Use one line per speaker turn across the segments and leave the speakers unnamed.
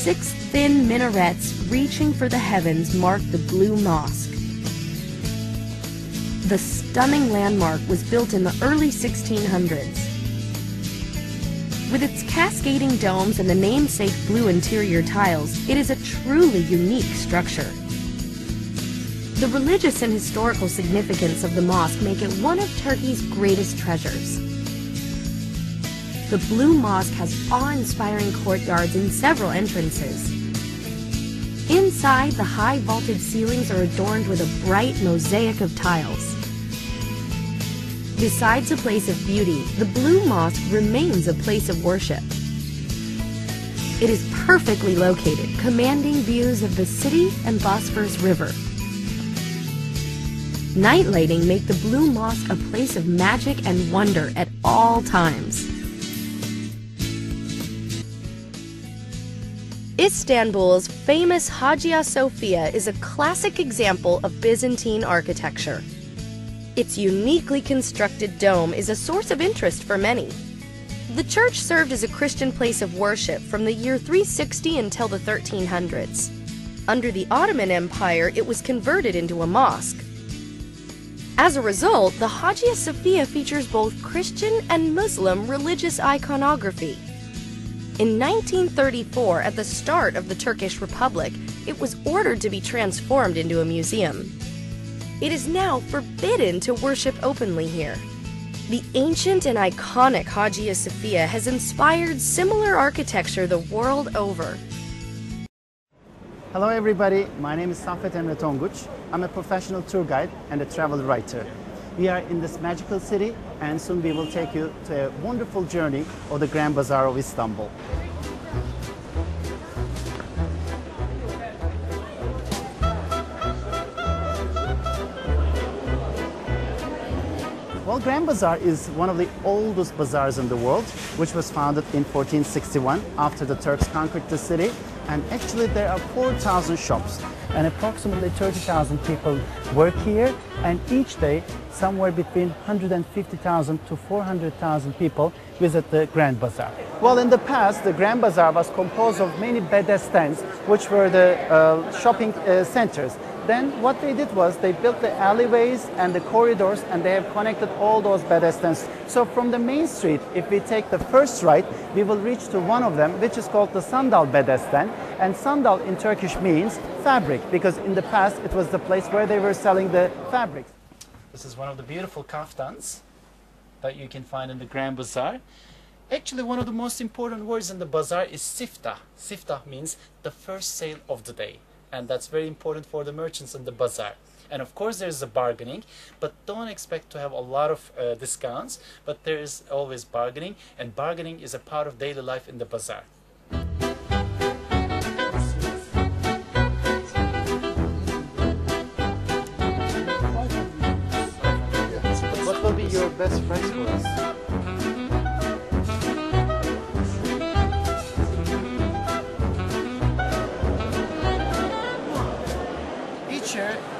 6 thin minarets reaching for the heavens mark the Blue Mosque. The stunning landmark was built in the early 1600s. With its cascading domes and the namesake blue interior tiles, it is a truly unique structure. The religious and historical significance of the mosque make it one of Turkey's greatest treasures. The Blue Mosque has awe-inspiring courtyards and several entrances. Inside, the high vaulted ceilings are adorned with a bright mosaic of tiles. Besides a place of beauty, the Blue Mosque remains a place of worship. It is perfectly located, commanding views of the city and Bosphorus River. Night lighting make the Blue Mosque a place of magic and wonder at all times. Istanbul's famous Hagia Sophia is a classic example of Byzantine architecture. Its uniquely constructed dome is a source of interest for many. The church served as a Christian place of worship from the year 360 until the 1300s. Under the Ottoman Empire, it was converted into a mosque. As a result, the Hagia Sophia features both Christian and Muslim religious iconography. In 1934, at the start of the Turkish Republic, it was ordered to be transformed into a museum. It is now forbidden to worship openly here. The ancient and iconic Hagia Sophia has inspired similar architecture the world over.
Hello everybody, my name is Saffet Emre Tonguç. I'm a professional tour guide and a travel writer. We are in this magical city and soon we will take you to a wonderful journey of the Grand Bazaar of Istanbul. Well, Grand Bazaar is one of the oldest bazaars in the world, which was founded in 1461 after the Turks conquered the city. And actually there are 4,000 shops and approximately 30,000 people work here, and each day somewhere between 150,000 to 400,000 people visit the Grand Bazaar. Well, in the past, the Grand Bazaar was composed of many beda stands, which were the shopping centers. Then what they did was they built the alleyways and the corridors, and they have connected all those pedestrians. So from the main street, if we take the first right, we will reach to one of them, which is called the Sandal pedestrian. And sandal in Turkish means fabric, because in the past it was the place where they were selling the fabrics. This is one of the beautiful kaftans that you can find in the Grand Bazaar. Actually, one of the most important words in the bazaar is siftah. Siftah means the first sale of the day. And that's very important for the merchants in the bazaar. And of course there is a bargaining, but don't expect to have a lot of discounts, but there is always bargaining, and bargaining is a part of daily life in the bazaar. What will be your best price for us?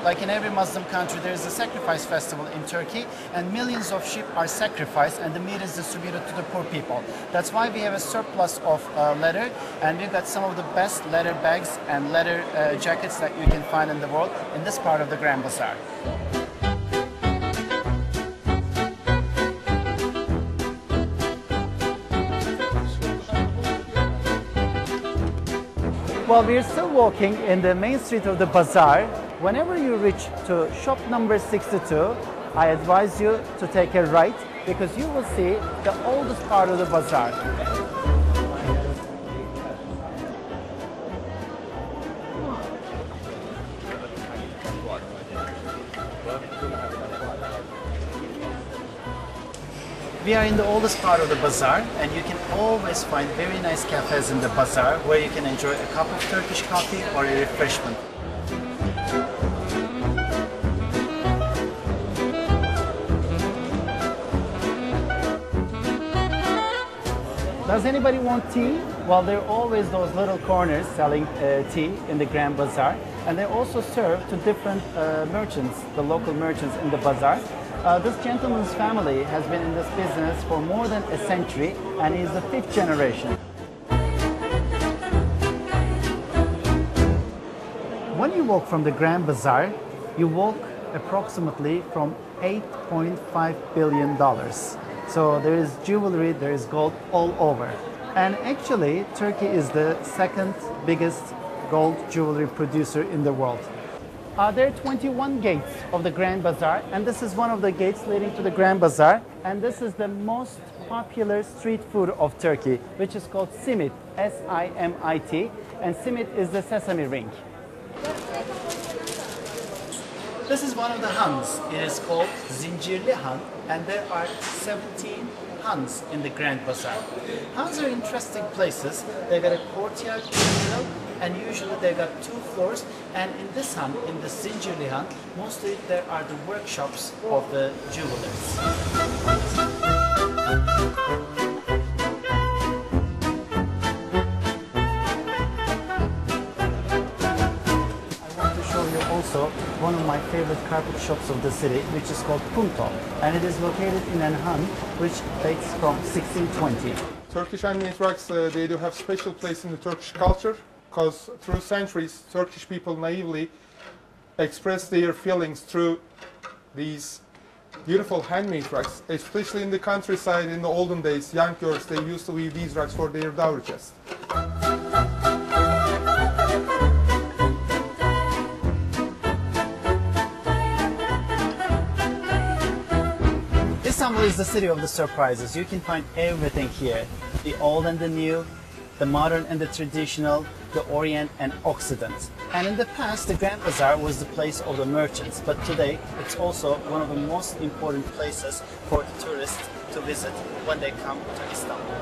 Like in every Muslim country, there is a sacrifice festival in Turkey, and millions of sheep are sacrificed and the meat is distributed to the poor people. That's why we have a surplus of leather, and we've got some of the best leather bags and leather jackets that you can find in the world in this part of the Grand Bazaar. Well, we're still walking in the main street of the bazaar. Whenever you reach to shop number 62, I advise you to take a right, because you will see the oldest part of the bazaar. We are in the oldest part of the bazaar, and you can always find very nice cafes in the bazaar where you can enjoy a cup of Turkish coffee or a refreshment. Does anybody want tea? Well, there are always those little corners selling tea in the Grand Bazaar, and they also serve to different merchants, the local merchants in the bazaar. This gentleman's family has been in this business for more than a century, and he's the 5th generation. When you walk from the Grand Bazaar, you walk approximately from $8.5 billion. So there is jewelry, there is gold all over. And actually, Turkey is the second biggest gold jewelry producer in the world. There are 21 gates of the Grand Bazaar, and this is one of the gates leading to the Grand Bazaar. And this is the most popular street food of Turkey, which is called simit, S-I-M-I-T, and simit is the sesame ring. This is one of the hans. It is called Zincirli Han, and there are 17 hans in the Grand Bazaar. Hans are interesting places. They got a courtyard in the middle, and usually they got 2 floors. And in this Han, in the Zincirli Han, mostly there are the workshops of the jewelers. Also, one of my favorite carpet shops of the city, which is called Punto, and it is located in an Han which dates from 1620.
Turkish handmade rugs, they do have special place in the Turkish culture because through centuries Turkish people naively express their feelings through these beautiful handmade rugs, especially in the countryside. In the olden days, young girls, they used to weave these rugs for their dowry chest.
Istanbul is the city of the surprises. You can find everything here. The old and the new, the modern and the traditional, the Orient and Occident. And in the past, the Grand Bazaar was the place of the merchants, but today it's also one of the most important places for the tourists to visit when they come to Istanbul.